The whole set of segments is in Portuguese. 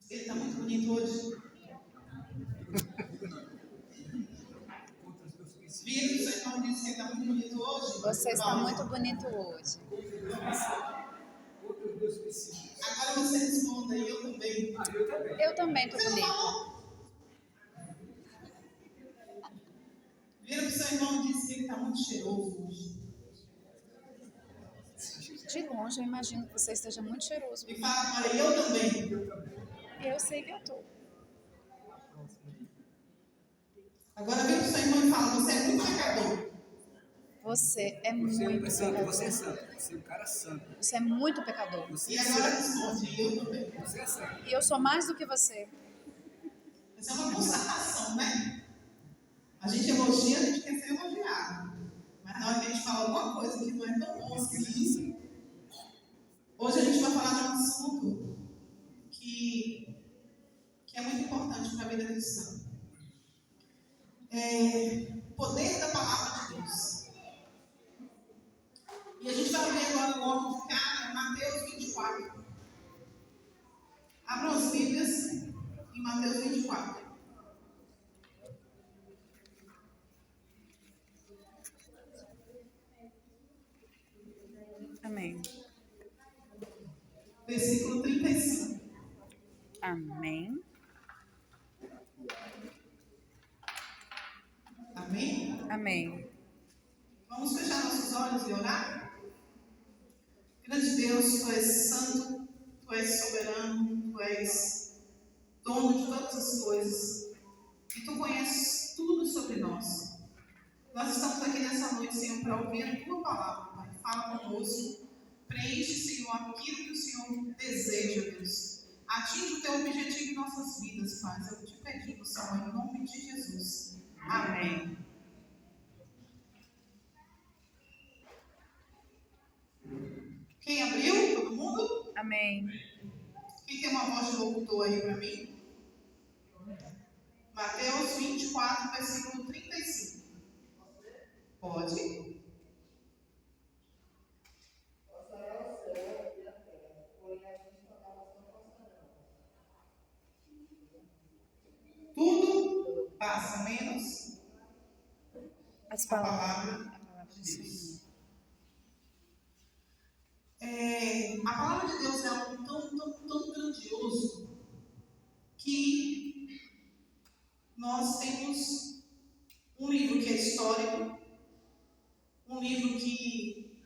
Ele está muito bonito hoje. Viram que o seu irmão disse que ele está muito bonito hoje? Você está muito bonito hoje. Agora você responda, e eu também. Eu também estou Você não bonita. falou? Viram que o seu irmão disse que ele está muito cheiroso hoje? De longe, eu imagino que você esteja muito cheiroso. E fala agora, e eu também. Eu sei que eu estou. Agora vem pro seu irmão e fala, você é muito pecador. Você é muito pecador. Você é santo. Você é um cara santo. Você é muito pecador. E agora responde, e eu também. Você é santo. E eu sou mais do que você. Essa é uma constatação, né? A gente elogia, a gente quer ser elogiado. Mas na hora que a gente fala alguma coisa que não é tão bom assim, hoje a gente vai falar de um assunto que é muito importante para a vida cristã. O poder da palavra de Deus. E a gente vai ler agora logo de cara, Mateus 24. Abram as Bíblias em Mateus 24. Amém. Versículo 35. Amém. Amém? Amém. Vamos fechar nossos olhos e orar? Grande Deus, Tu és santo, Tu és soberano, Tu és dono de todas as coisas. E Tu conheces tudo sobre nós. Nós estamos aqui nessa noite, Senhor, para ouvir a Tua palavra, Pai. Fala conosco. Preenche, Senhor, aquilo que o Senhor deseja, Deus. Atinge o Teu objetivo em nossas vidas, Pai. Eu te pedimos, Senhor, em nome de Jesus. Amém. Quem abriu? Todo mundo? Amém. Quem tem uma voz de locutor aí para mim? Mateus 24, versículo 35. Pode? Tudo passa menos As a palavras. palavra de Deus. A palavra de Deus é algo tão grandioso que nós temos um livro que é histórico, um livro que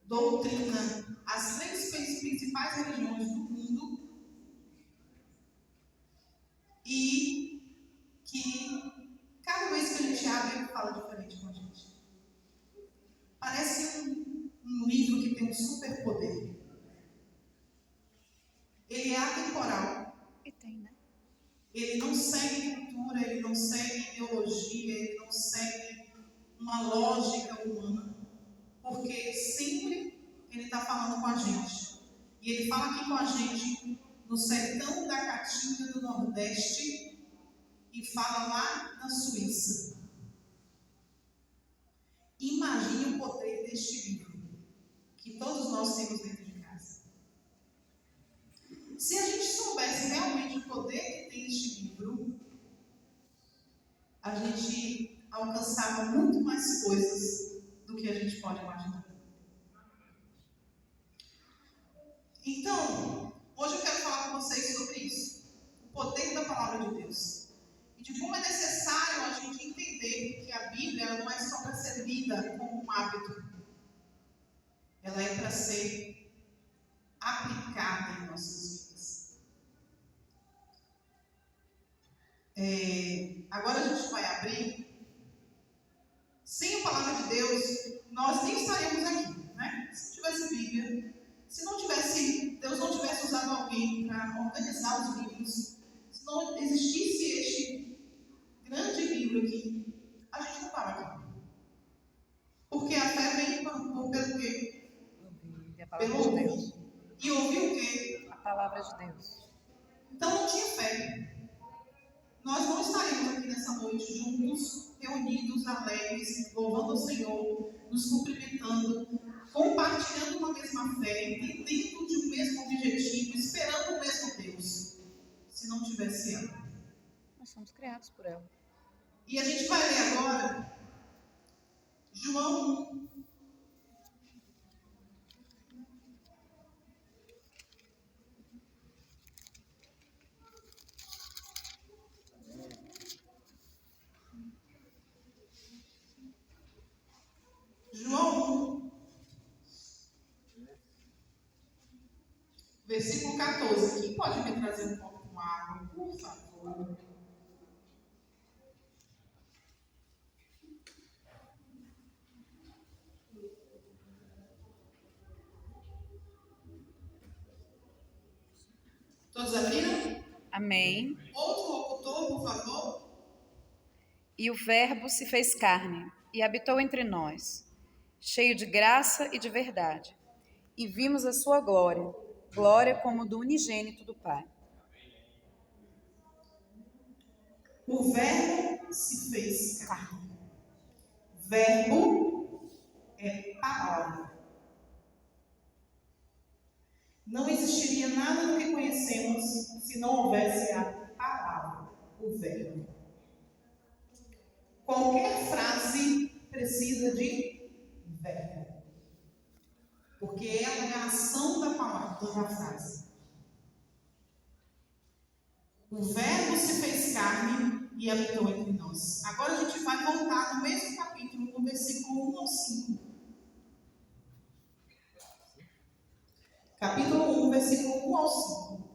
doutrina as três principais religiões do mundo e que cada vez que a gente abre, ele fala diferente com a gente. Parece um livro que tem um superpoder. Ele é atemporal. E tem, né? Ele não segue cultura, ele não segue ideologia, ele não segue uma lógica humana. Porque sempre ele está falando com a gente. E ele fala aqui com a gente no sertão da Caatinga do Nordeste e fala lá na Suíça. Imagine o poder deste livro, que todos nós temos dentro de casa. Se a gente soubesse realmente o poder que tem este livro, a gente alcançava muito mais coisas do que a gente pode imaginar. Então, hoje eu quero falar com vocês sobre isso, o poder da palavra de Deus. E de como é necessário a gente entender que a Bíblia não é só para ser lida como um hábito. Ela é para ser aplicada em nossas vidas. Agora a gente vai abrir. Sem a palavra de Deus, nós nem estaremos aqui, né? Se tivesse Bíblia, se não tivesse, Deus não tivesse usado alguém para organizar os livros, se não existisse este grande livro aqui, a gente não estava aqui. Porque a fé vem pelo quê? Ouvir a palavra de Deus. E ouvir o quê? A palavra de Deus. Então não tinha fé. Nós não estaremos aqui nessa noite juntos, reunidos, alegres, louvando o Senhor, nos cumprimentando, compartilhando uma mesma fé, entendendo de um mesmo objetivo, esperando o criados por ela. E a gente vai ler agora João 1. João 1, versículo 14. Quem pode me trazer um pouco com água, por favor? Todos abriram? Amém. Outro locutor, por favor. E o Verbo se fez carne e habitou entre nós, cheio de graça e de verdade. E vimos a sua glória, glória como do unigênito do Pai. O Verbo se fez carne. Verbo é palavra. Não existiria nada do que conhecemos se não houvesse a palavra, o Verbo. Qualquer frase precisa de verbo, porque é a ação da palavra, da frase. O Verbo se fez carne e habitou entre nós. Agora a gente vai voltar no mesmo capítulo, no versículo 1 ao 5. Capítulo 1, versículo 1 ao 5.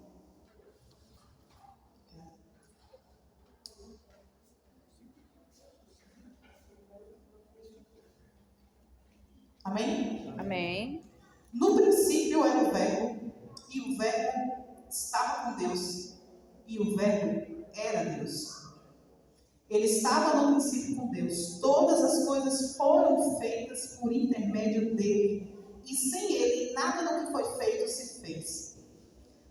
Amém? Amém. No princípio era o Verbo, e o Verbo estava com Deus, e o Verbo era Deus. Ele estava no princípio com Deus. Todas as coisas foram feitas por intermédio dele, e sem ele nada do que foi feito se fez.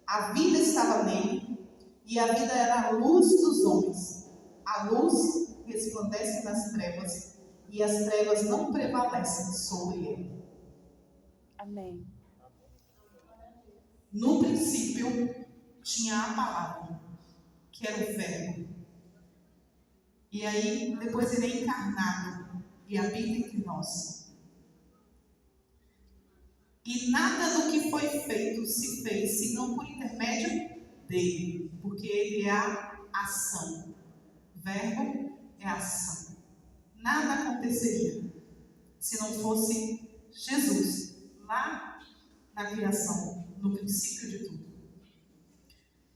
A vida estava nele, e a vida era a luz dos homens. A luz resplandece nas trevas, e as trevas não prevalecem sobre ele. Amém. No princípio tinha a palavra, que era o Verbo. E aí, depois ele é encarnado e habita entre nós. E nada do que foi feito se fez, senão por intermédio dele, porque ele é a ação. Verbo é ação. Nada aconteceria se não fosse Jesus, lá na criação, no princípio de tudo.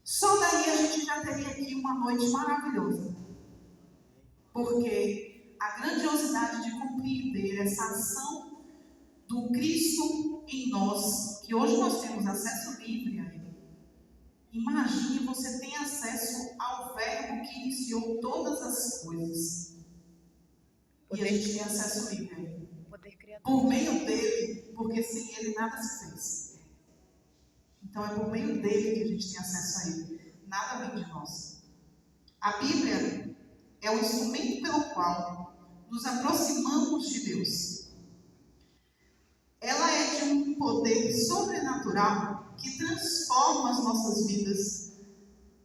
Só daí a gente já teria aqui uma noite maravilhosa. Porque a grandiosidade de compreender essa ação do Cristo em nós, que hoje nós temos acesso livre a Ele. Imagine você tem acesso ao Verbo que iniciou todas as coisas. E a gente tem acesso livre a Ele. Por meio dele, porque sem Ele nada se fez. Então é por meio dele que a gente tem acesso a Ele. Nada vem de nós. A Bíblia é o instrumento pelo qual nos aproximamos de Deus. Ela é de um poder sobrenatural que transforma as nossas vidas,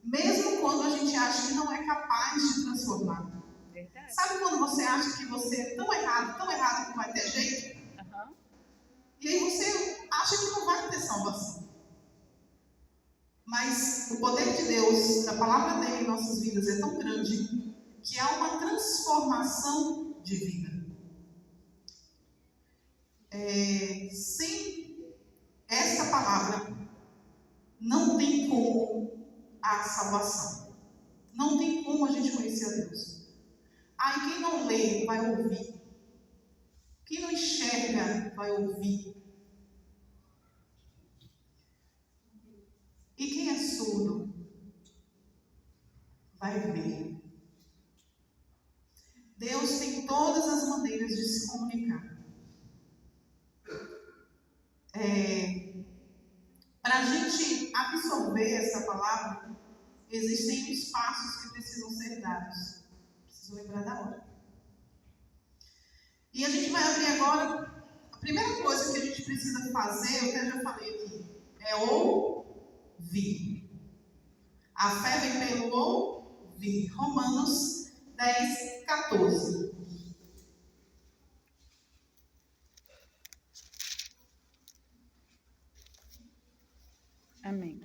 mesmo quando a gente acha que não é capaz de transformar. Verdade. Sabe quando você acha que você é tão errado que não vai ter jeito? Uhum. E aí você acha que não vai ter salvação. Mas o poder de Deus, da palavra dele em nossas vidas é tão grande que há uma transformação de vida. Sem essa palavra, não tem como a salvação. Não tem como a gente conhecer a Deus. Aí quem não lê vai ouvir. Quem não enxerga vai ouvir. E quem é surdo vai ver. Deus tem todas as maneiras de se comunicar. Para a gente absorver essa palavra, existem uns passos que precisam ser dados. Preciso lembrar da hora. E a gente vai abrir agora. A primeira coisa que a gente precisa fazer, eu até já falei aqui, é ouvir. A fé vem pelo ouvir. Romanos 10, 14. Amém.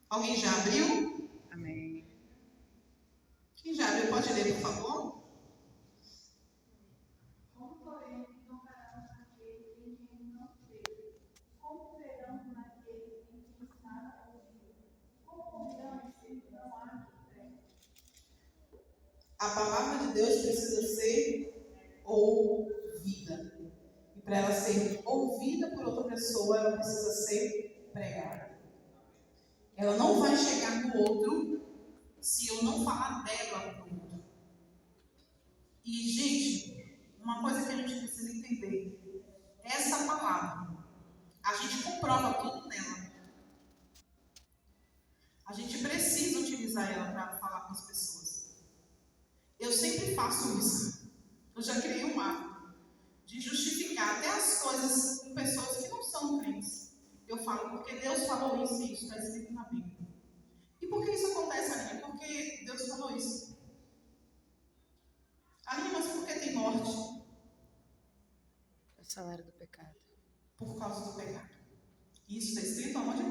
Alguém já abriu? Amém. Quem já abriu pode ler, por favor? A palavra de Deus precisa ser ouvida. E para ela ser ouvida por outra pessoa, ela precisa ser pregada. Ela não vai chegar no outro se eu não falar dela para o outro. E, gente, uma coisa que a gente precisa entender: essa palavra, a gente comprova tudo nela. A gente precisa utilizar ela para falar com as pessoas. Eu sempre faço isso. Eu já criei um hábito de justificar até as coisas com pessoas que não são crentes. Eu falo, porque Deus falou isso e isso está escrito na Bíblia. E por que isso acontece, Aline? Porque Deus falou isso. Aline, mas por que tem morte? É o salário do pecado. Por causa do pecado. Isso está escrito onde?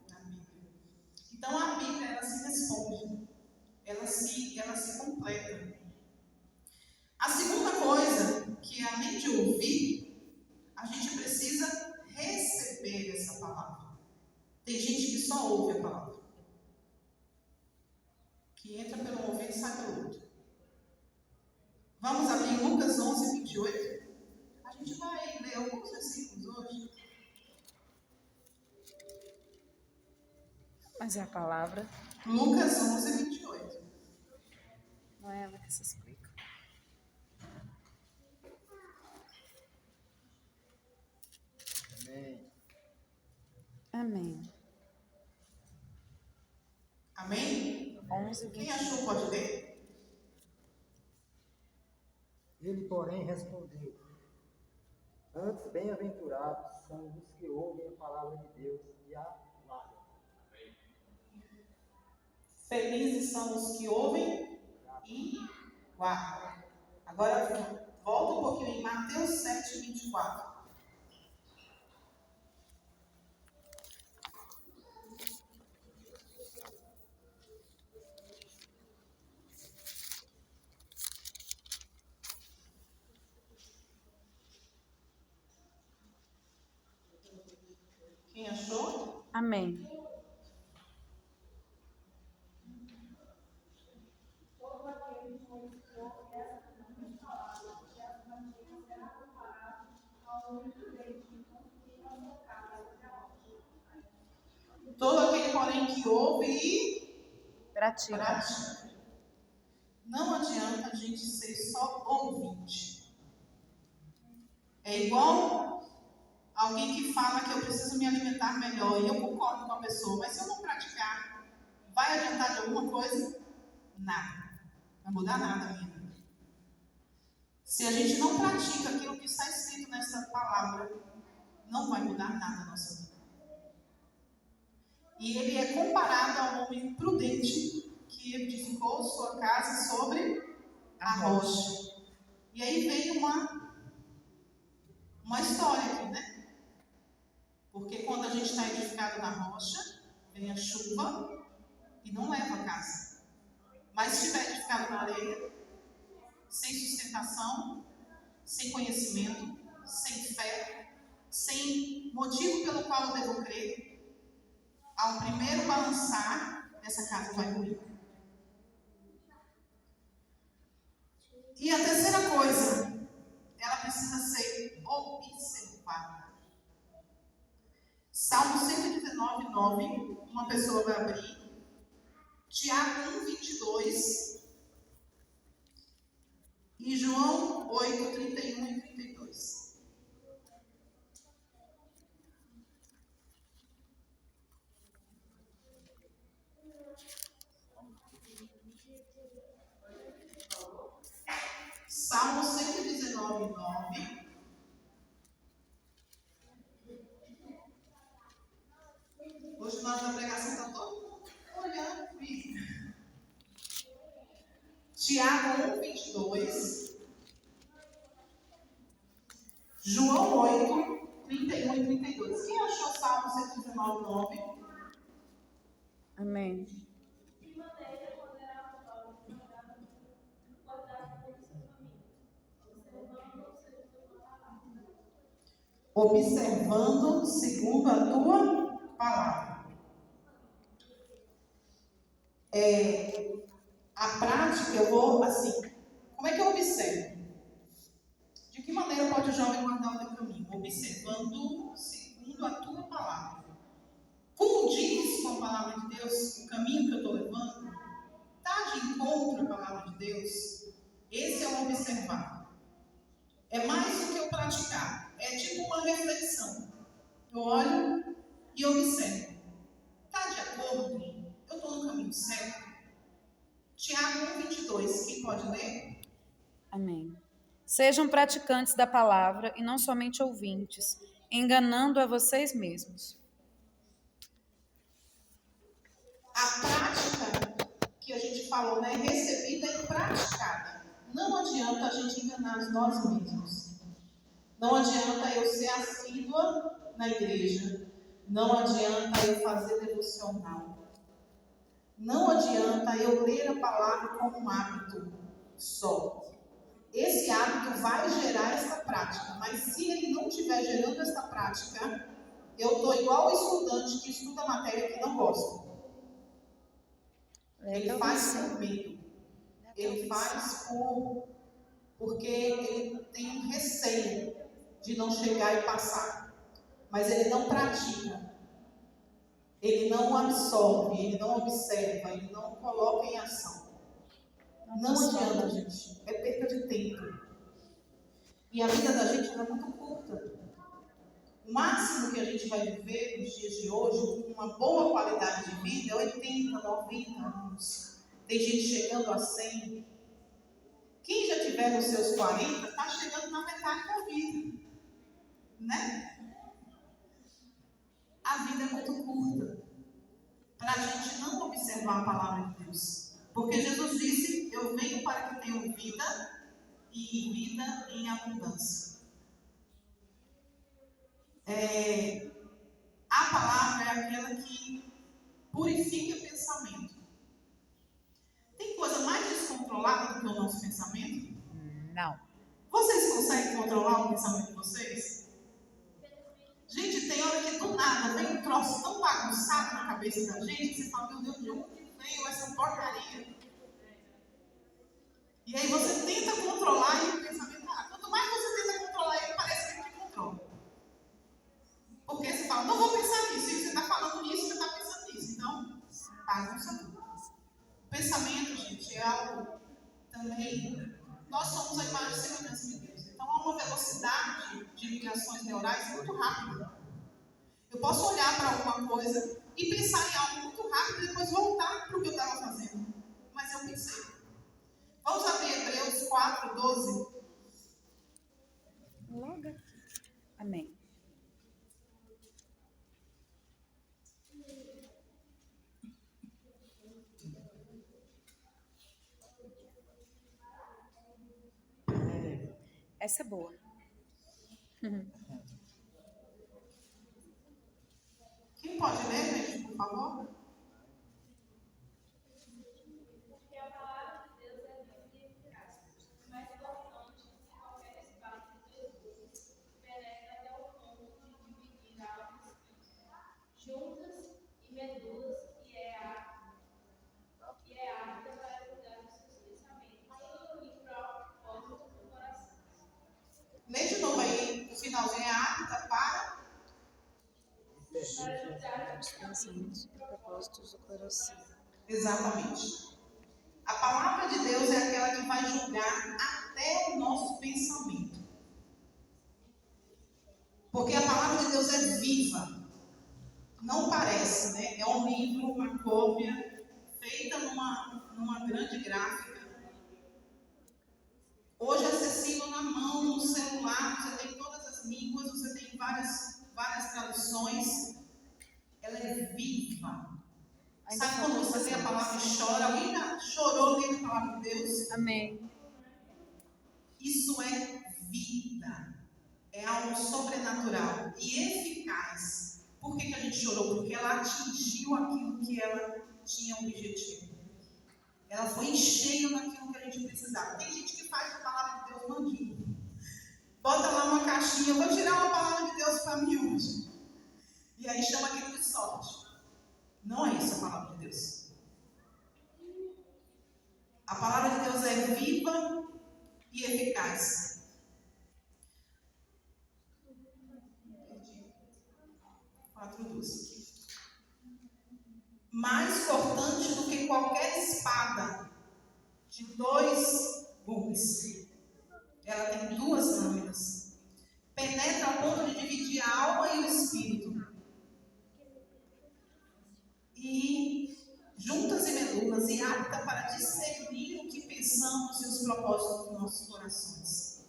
Na Bíblia. Então a Bíblia, ela se responde. Ela se completa. A segunda coisa, que é além de ouvir, a gente precisa receber essa palavra. Tem gente que só ouve a palavra. Que entra pelo um ouvido e sai pelo outro. Vamos abrir Lucas 11, 28. A gente vai ler alguns versículos hoje. Mas é a palavra. Lucas 11, 28. Não é ela que se explica. Amém. Amém. Amém? 11, Quem 28. achou pode ler? Ele, porém, respondeu: Antes, bem-aventurados são os que ouvem a palavra de Deus e a guardam. Felizes são os que ouvem e guardam. Agora, volta um pouquinho em Mateus 7, 24. Quem achou? Amém. Todo aquele, porém, que ouve e Pratica. pratica. Não adianta a gente ser só ouvinte. É igual alguém que fala que eu preciso me alimentar melhor, e eu concordo com a pessoa, mas se eu não praticar, vai adiantar de alguma coisa? Nada. Não vai mudar nada a minha vida. Se a gente não pratica aquilo que está escrito nessa palavra, não vai mudar nada na nossa vida. E ele é comparado a um homem prudente que edificou sua casa sobre a rocha. E aí vem uma história aqui, né? Porque quando a gente está edificado na rocha, vem a chuva e não leva a casa. Mas se estiver edificado na areia, sem sustentação, sem conhecimento, sem fé, sem motivo pelo qual eu devo crer, ao primeiro balançar, essa casa vai ruir. E a terceira coisa, ela precisa ser observada. Salmo 119, 9, uma pessoa vai abrir. Tiago 1, 22. E João 8, 31 e 32. Salmo 119, 9:9. Hoje nós na pregação está todo mundo olhando Bíblia. Tiago 1:22. João 8:31 e 32. Quem achou Salmo 119:9? Amém. Observando segundo a tua palavra. A prática, eu vou assim. Como é que eu observo? De que maneira pode o jovem guardar o teu caminho? Observando segundo a tua palavra. Como diz com a palavra de Deus o caminho que eu estou levando? Está de encontro à palavra de Deus? Esse é o observar. É mais do que o praticar. É tipo uma reflexão. Eu olho e observo. Está de acordo? Eu estou no caminho certo? Tiago 1:22. Quem pode ler? Amém. Sejam praticantes da palavra e não somente ouvintes, enganando a vocês mesmos. A prática que a gente falou, né? Recebida e praticada. Não adianta a gente enganar nós mesmos. Não adianta eu ser assídua na igreja. Não adianta eu fazer devocional. Não adianta eu ler a palavra como um hábito só. Esse hábito vai gerar essa prática, mas se ele não estiver gerando essa prática, eu estou igual o estudante que estuda a matéria que não gosta. Ele faz por medo. Ele faz porque ele tem um receio de não chegar e passar. Mas ele não pratica. Ele não absorve, ele não observa, ele não coloca em ação. Não adianta, gente. É perda de tempo. E a vida da gente é muito curta. O máximo que a gente vai viver nos dias de hoje, com uma boa qualidade de vida, é 80, 90 anos. Tem gente chegando a 100. Quem já tiver nos seus 40, está chegando na metade da vida. Né? A vida é muito curta para a gente não observar a palavra de Deus. Porque Jesus disse, eu venho para que tenham vida e vida em abundância. A palavra é aquela que purifica o pensamento. Tem coisa mais descontrolada do que o nosso pensamento? Não. Vocês conseguem controlar o pensamento de vocês? Gente, tem hora que do nada vem um troço tão bagunçado na cabeça da gente que você fala, meu Deus, de onde veio essa porcaria? E aí você tenta controlar e o pensamento, quanto mais você tenta controlar ele, parece que ele te controla. Porque você fala, não vou pensar nisso, e você está falando nisso, você está pensando nisso. Então, bagunça tudo. O pensamento, gente, é algo também. Nós somos a imagem e semelhança de Deus. Então, há uma velocidade de ligações neurais muito rápida. Eu posso olhar para alguma coisa e pensar em algo muito rápido e depois voltar para o que eu estava fazendo. Mas eu pensei. Vamos abrir Hebreus 4:12. Logo aqui. Amém. Essa é boa. Quem pode ler, gente, por favor? Porque a palavra de Deus é viva e eficaz, mais cortante que qualquer espada de Jesus, penetra até o ponto de dividir almas, juntas e medulas, e é apta para cuidar dos seus pensamentos e propósitos do coração. Lê de novo aí, o finalzinho é apta para. Para julgar os Pensamentos e propósitos do coração. Exatamente. A palavra de Deus é aquela que vai julgar até o nosso pensamento. Porque a palavra de Deus é viva. Não parece, né? É um livro, uma cópia, feita numa grande gráfica. Hoje acessível na mão, no celular, você tem todas as línguas, você tem várias traduções. Ela é viva. Ainda Sabe quando falta você lê a vocês. palavra e chora? Alguém já chorou lendo a palavra de Deus? Amém. Isso é vida. É algo sobrenatural e eficaz. Por que a gente chorou? Porque ela atingiu aquilo que ela tinha objetivo. Ela foi em cheio naquilo que a gente precisava. Tem gente que faz a palavra de Deus mandinho. Bota lá uma caixinha, vou tirar uma palavra de Deus para mim hoje. E aí chama aquilo de sorte. Não é isso a palavra de Deus. A palavra de Deus é viva e eficaz. 4:12. Mais cortante do que qualquer espada de 2 gumes. Ela tem 2 lâminas. Penetra ao ponto de dividir a alma e o espírito. E juntas e medulas, e apta para discernir o que pensamos e os propósitos dos nossos corações.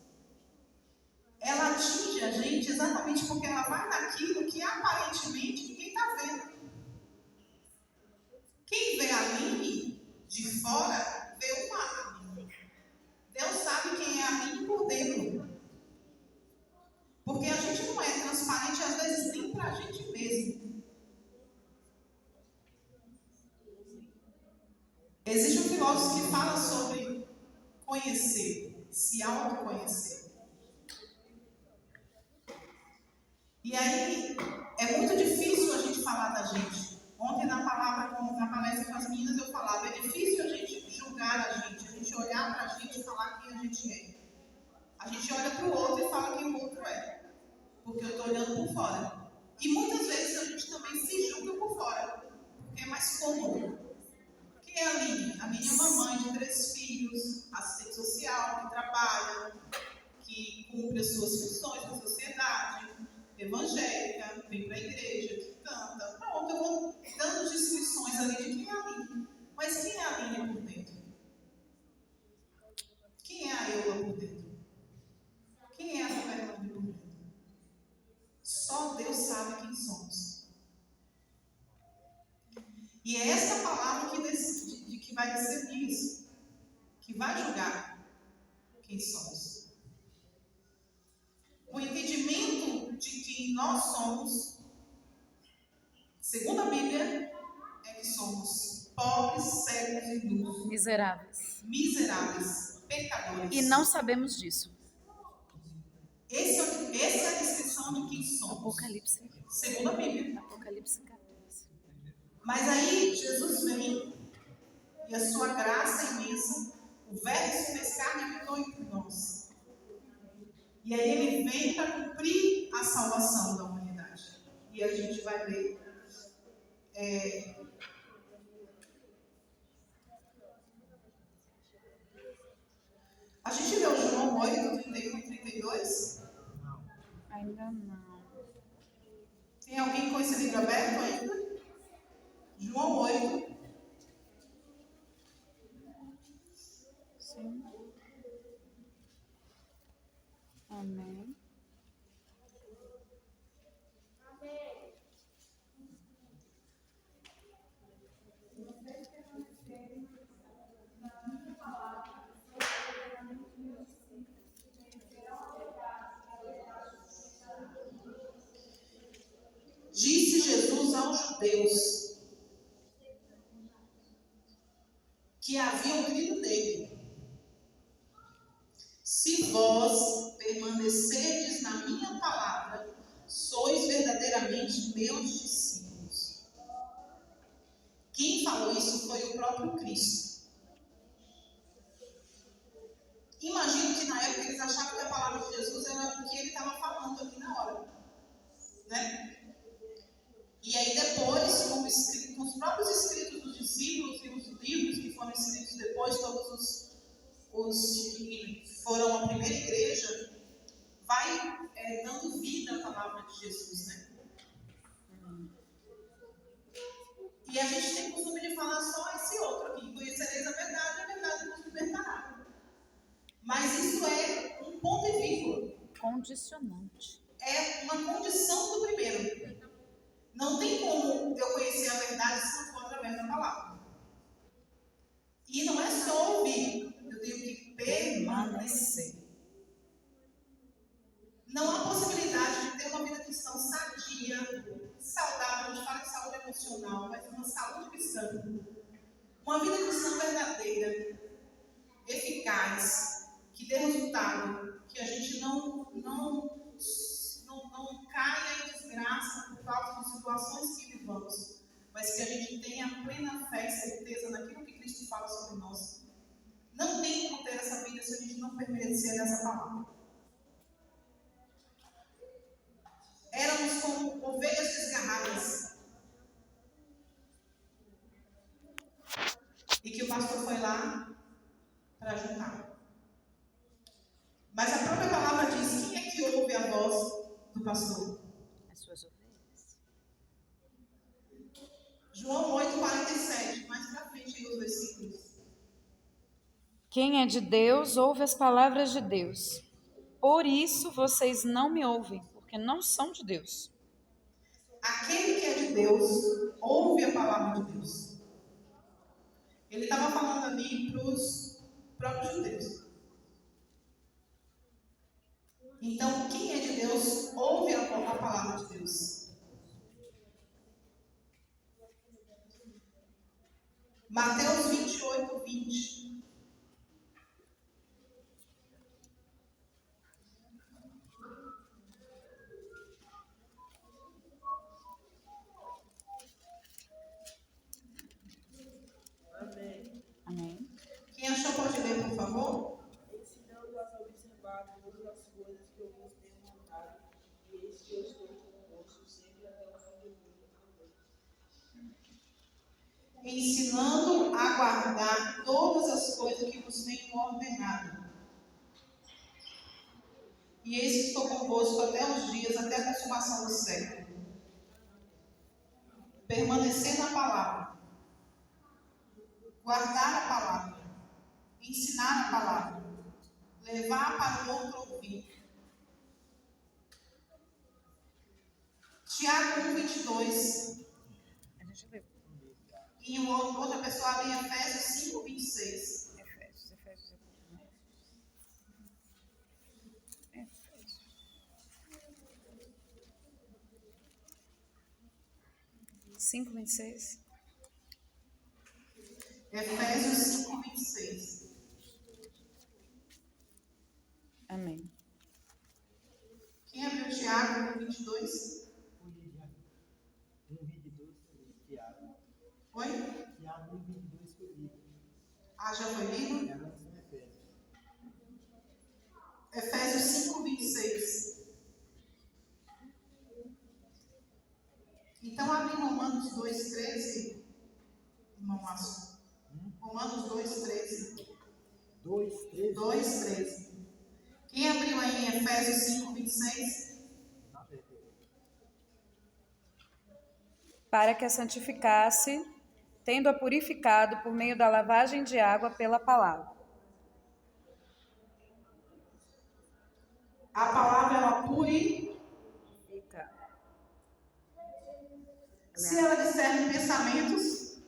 Ela atinge a gente exatamente porque ela vai naquilo que aparentemente ninguém está vendo. Quem vê a Aline de fora, vê uma Aline. Deus sabe quem é a Aline por dentro. Porque a gente não é transparente, às vezes, nem para a gente mesmo. Existe um filósofo que fala sobre conhecer, se autoconhecer. E aí, é muito difícil a gente falar da gente. Ontem, na palestra com as meninas, eu falava, é difícil a gente julgar a gente olhar para a gente e falar quem a gente é. A gente olha para o outro e fala quem o outro é. Porque eu estou olhando por fora. E muitas vezes a gente também se julga por fora. Porque é mais cômodo. Quem é a Aline? A Aline é uma mãe de 3 filhos, assistente social, que trabalha, que cumpre as suas funções na sociedade, evangélica, vem para a igreja, que canta. Pronto, eu vou dando descrições ali de quem é a Aline. Mas quem é a Aline por dentro? Quem é a Eula por dentro? Quem é a Fernanda por dentro? Só Deus sabe quem somos. E é essa palavra que vai discernir isso, que vai julgar quem somos. O entendimento de quem nós somos, segundo a Bíblia, é que somos pobres, cegos e nus, miseráveis, pecadores. E não sabemos disso. Essa é a descrição de quem somos. Apocalipse. Segundo a Bíblia. Apocalipse 14. Mas aí Jesus vem e a sua graça imensa, o Verbo se fez carne e habitou entre nós. E aí ele vem para cumprir a salvação da humanidade. E a gente vai ler. A gente leu João 8, 31 e 32? Ainda não. Tem alguém com esse livro aberto ainda? João 8. Sim. Amém. Disse Jesus aos judeus que haviam crido nele: se vós permanecerdes na minha palavra, sois verdadeiramente meus discípulos. Quem falou isso foi o próprio Cristo. Imagino que na época eles achavam que a palavra de Jesus era o que ele estava falando ali na hora, né? E aí depois, com os próprios escritos dos discípulos e os livros que foram escritos depois, todos os que foram a primeira igreja, vai dando vida à palavra de Jesus, né? E a gente tem o costume de falar só esse outro aqui: conhecereis a verdade vos libertará. Mas isso é um ponto e vírgula. condicionante. É uma condição do primeiro. Não tem como eu conhecer a verdade se não for através da palavra. E não é só ouvir, eu tenho que permanecer. Não há possibilidade de ter uma vida cristã sadia, saudável, a gente fala de saúde emocional, mas uma saúde cristã. Uma vida cristã verdadeira, eficaz, que dê resultado, que a gente não caia em desgraça por causa de situações que vivamos, mas que a gente tenha plena fé e certeza naquilo que Cristo fala sobre nós. Não tem como ter essa vida se a gente não permanecer nessa palavra. Éramos como ovelhas desgarradas. E que o pastor foi lá para juntar. Mas a própria palavra diz: quem é que ouve a voz do pastor? As suas ovelhas. João 8,47, mais para frente aí os versículos. Quem é de Deus ouve as palavras de Deus. Por isso vocês não me ouvem, porque não são de Deus. Aquele que é de Deus ouve a palavra de Deus. Ele estava falando ali para os próprios judeus. Então, quem é de Deus ouve a palavra de Deus. Mateus 28:20. Amém. Quem achou pode ler, por favor? Ensinando-as a observar todas as coisas que eu vos tenho mandado, e eis que eu estou convosco sempre até o fim do mundo. Ensinando a guardar todas as coisas que vos tenho ordenado. E eis que estou convosco até os dias, até a consumação do século. Permanecer na palavra. Guardar a palavra. Ensinar a palavra. Levar para o outro ouvir. Tiago 1:22. A gente leu. E outra pessoa abre Efésios 5:26. Efésios. 5:26. Efésios 5:26. Amém. Quem abriu Tiago 1:22? 1:22 foi Tiago. Oi? Tiago 1:22 foi lido. Ah, já foi lido? É antes do Efésios. Efésios 5:26. Então, abre Romanos 2:13, irmão Márcio. Romanos 2:13. 2:13. 2:13. Quem abriu aí em Efésios 5:26? Para que a santificasse, tendo-a purificado por meio da lavagem de água pela palavra. A palavra, ela purifica. Se ela discerne pensamentos,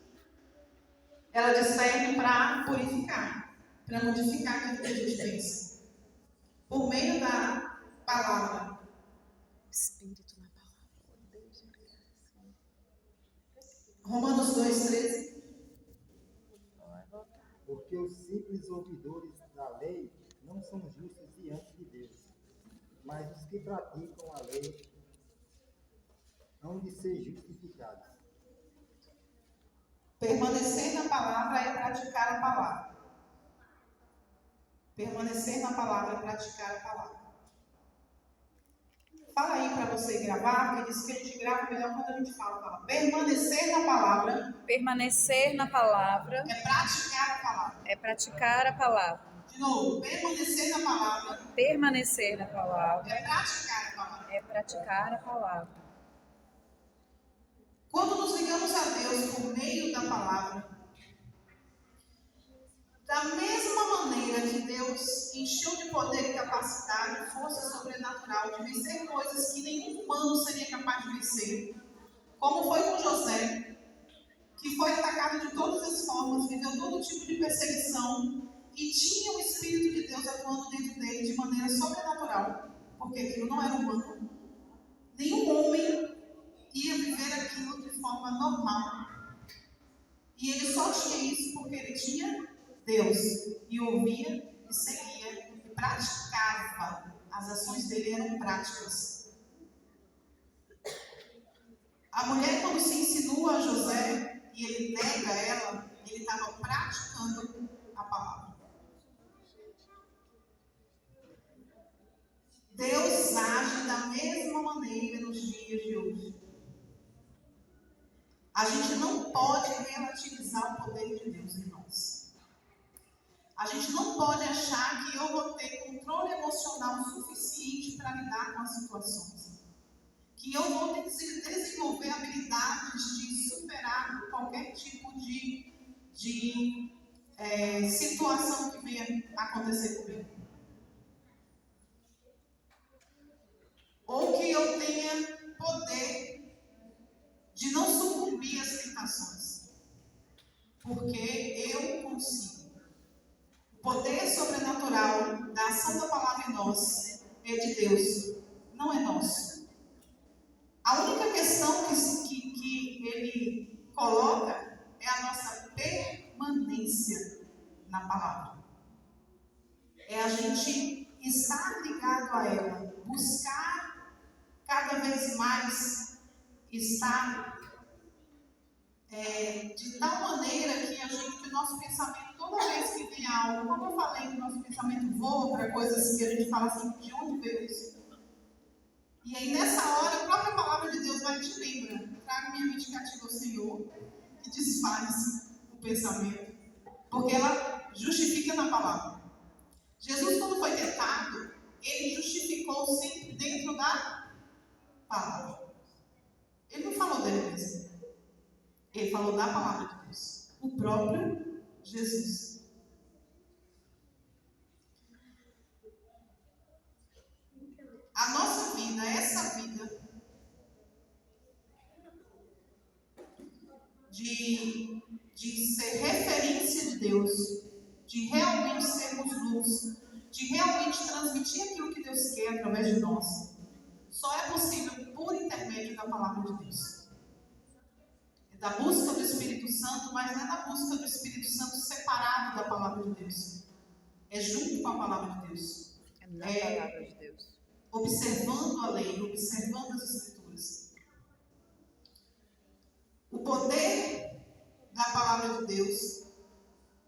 ela discerne para purificar, para modificar aquilo que a gente pensa. Por meio da palavra. Espírito na palavra. Romanos 2:13. Porque os simples ouvidores da lei não são justos diante de Deus, mas os que praticam a lei hão de ser justificados. Permanecer na palavra é praticar a palavra. Permanecer na palavra é praticar a palavra. Fala aí para você gravar, porque diz que a gente grava melhor quando a gente fala. Permanecer na palavra. Permanecer na palavra É praticar a palavra. é praticar a palavra. De novo, permanecer na palavra. Permanecer na palavra É praticar a palavra. é praticar a palavra. Quando nos ligamos a Deus por meio da palavra, da mesma maneira que Deus encheu de poder e capacidade, força sobrenatural de vencer coisas que nenhum humano seria capaz de vencer. Como foi com José, que foi atacado de todas as formas, viveu todo tipo de perseguição e tinha o Espírito de Deus atuando dentro dele de maneira sobrenatural, porque aquilo não era humano. Nenhum homem ia viver aquilo de forma normal. E ele só tinha isso porque ele tinha Deus e ouvia e seguia e praticava. As ações dele eram práticas. A mulher, quando se insinua a José e ele nega ela, ele estava praticando a palavra. Deus age da mesma maneira nos dias de hoje. A gente não pode relativizar o poder de Deus em nós. A gente não pode achar que eu vou ter controle emocional suficiente para lidar com as situações. Que eu vou desenvolver habilidades de superar qualquer tipo de situação que venha acontecer comigo. Ou que eu tenha poder de não sucumbir às tentações. Porque eu consigo. O poder sobrenatural da ação da palavra em nós é de Deus, não é nosso. A única questão que ele coloca é a nossa permanência na palavra. É a gente estar ligado a ela, buscar cada vez mais estar de tal maneira que o nosso pensamento, toda vez que vem algo, como eu falei, o nosso pensamento voa para coisas que a gente fala assim, de onde veio isso? E aí nessa hora, a própria palavra de Deus vai te lembrar, traga minha mente cativa ao Senhor e desfaz o pensamento, porque ela justifica na palavra. Jesus, quando foi tentado, ele justificou sempre dentro da palavra. Ele não falou dele mesmo. Ele falou da palavra de Deus. O próprio Jesus. A nossa vida, essa vida de ser referência de Deus, de realmente sermos luz, de realmente transmitir aquilo que Deus quer através de nós, só é possível por intermédio da palavra de Deus. É da busca do Espírito Santo, mas não é da busca do Espírito Santo separado da palavra de Deus. É junto com a palavra de Deus. É na palavra de Deus. Observando a lei, observando as Escrituras. O poder da palavra de Deus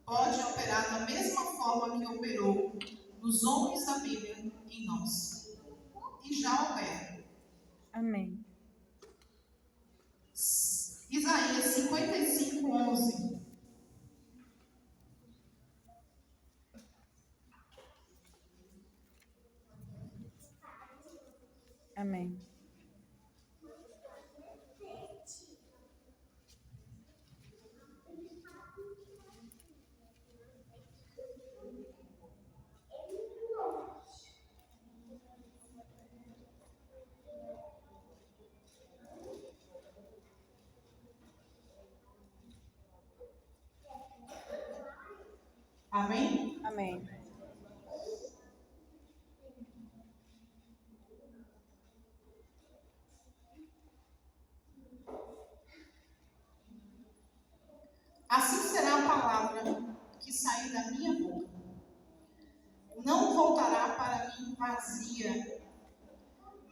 pode operar da mesma forma que operou nos homens da Bíblia em nós. E já opera. Amém. Isaías 55, 11. Amém. Amém? Amém. Assim será a palavra que sair da minha boca. Não voltará para mim vazia,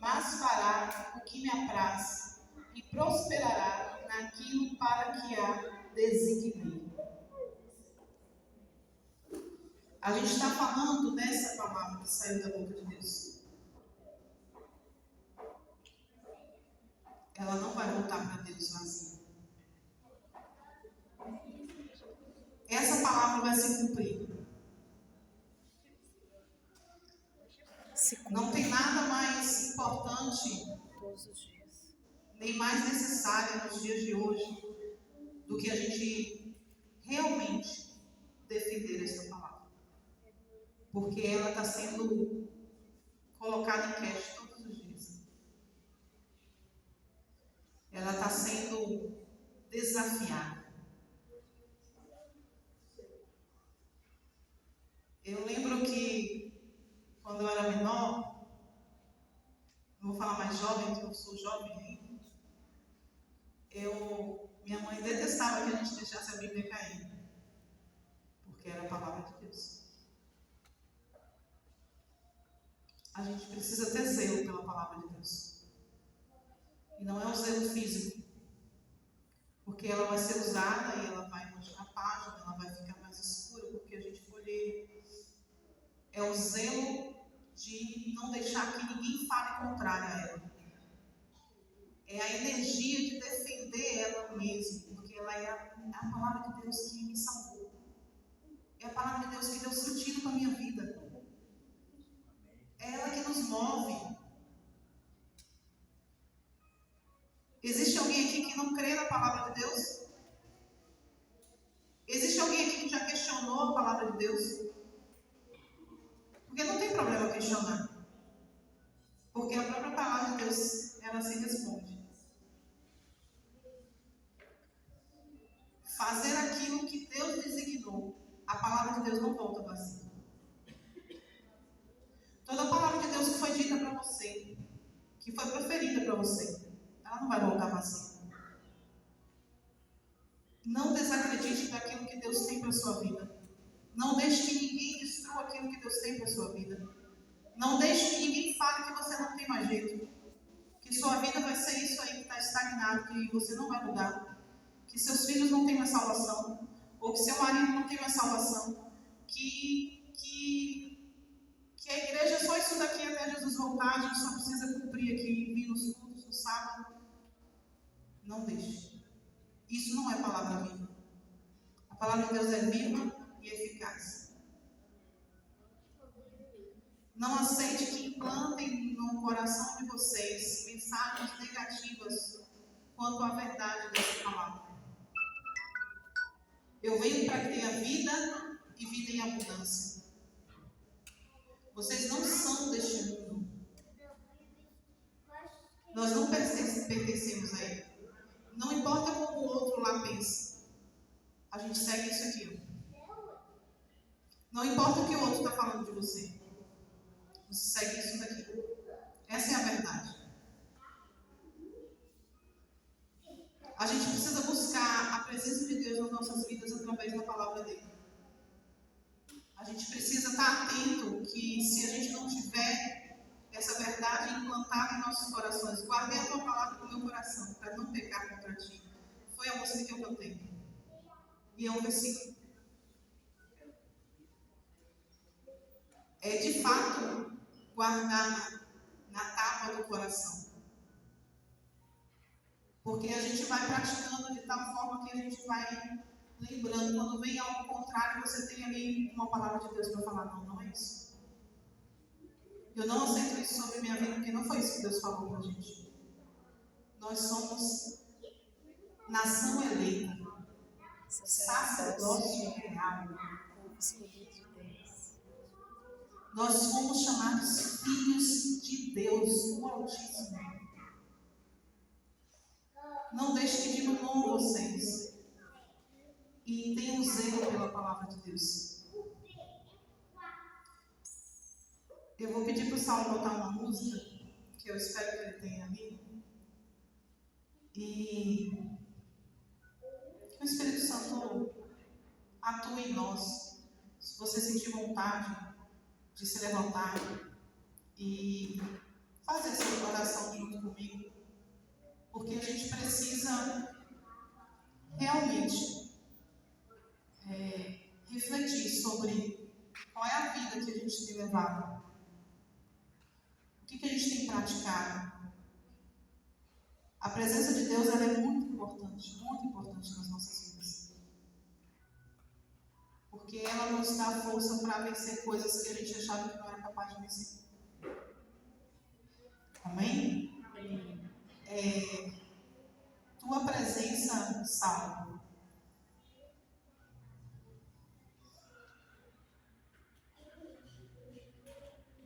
mas fará o que me apraz e prosperará naquilo para que a designei. A gente está falando dessa palavra que saiu da boca de Deus. Ela não vai voltar para Deus vazia. Essa palavra vai se cumprir. Não tem nada mais importante, Todos os dias. nem mais necessário nos dias de hoje do que a gente realmente defender essa palavra. Porque ela está sendo colocada em questão todos os dias. Ela está sendo desafiada. Eu lembro que quando eu era menor, não vou falar mais jovem, que eu sou jovem ainda, minha mãe detestava que a gente deixasse a Bíblia cair, porque era a palavra de Deus. A gente precisa ter zelo pela palavra de Deus. E não é um zelo físico, porque ela vai ser usada e ela vai manchar a página, ela vai ficar mais escura porque a gente folheia. É o zelo de não deixar que ninguém fale contrário a ela. É a energia de defender ela mesma, porque ela é a palavra de Deus que me salvou. É a palavra de Deus que deu sentido para a minha vida. É ela que nos move. Existe alguém aqui que não crê na palavra de Deus? Existe alguém aqui que já questionou a palavra de Deus? Porque não tem problema questionar. Porque a própria palavra de Deus, ela se responde. Fazer aquilo que Deus designou. A palavra de Deus não volta vazia. Toda a palavra de Deus que foi dita para você, que foi proferida para você, ela não vai voltar vazia. Não desacredite daquilo que Deus tem para a sua vida. Não deixe que ninguém destrua aquilo que Deus tem para a sua vida. Não deixe que ninguém fale que você não tem mais jeito. Que sua vida vai ser isso aí que está estagnado, que você não vai mudar. Que seus filhos não têm mais salvação. Ou que seu marido não tem mais salvação. Que a igreja é só isso daqui até Jesus voltar. A gente só precisa cumprir aqui, vir nos cultos no sábado. Não deixe. Isso não é palavra viva. A palavra de Deus é viva e eficaz. Não aceite que implantem no coração de vocês mensagens negativas quanto à verdade dessa palavra. Eu venho para que tenha vida e vida em abundância. Vocês não são deste mundo. Nós não pertencemos a ele. Não importa como o outro lá pensa. A gente segue isso aqui. Não importa o que o outro está falando de você. Você segue isso daqui. Essa é a verdade. A gente precisa buscar a presença de Deus nas nossas vidas através da palavra dele. A gente precisa estar atento que se a gente não tiver essa verdade implantada em nossos corações, guardei a tua palavra no meu coração para não pecar contra ti. Foi a música que eu cantei. E é um versículo. É de fato guardar na tábua do coração. Porque a gente vai praticando de tal forma que a gente vai lembrando. Quando vem algo contrário, você tem ali uma palavra de Deus para falar: não, não é isso. Eu não aceito isso sobre minha vida, porque não foi isso que Deus falou para a gente. Nós somos nação eleita, sacerdócio real. Nós fomos chamados filhos de Deus, o Altíssimo. Não deixe que diminuam vocês. E tenham zelo pela palavra de Deus. Eu vou pedir para o Saulo botar uma música, que eu espero que ele tenha ali. E que o Espírito Santo atue em nós. Se você sentir vontade de se levantar e fazer essa oração junto comigo, porque a gente precisa realmente refletir sobre qual é a vida que a gente tem levado, o que a gente tem praticado. A presença de Deus ela é muito importante nas nossas vidas, porque ela nos dá força para vencer coisas que a gente achava que não era capaz de vencer. Amém? Tua presença salva.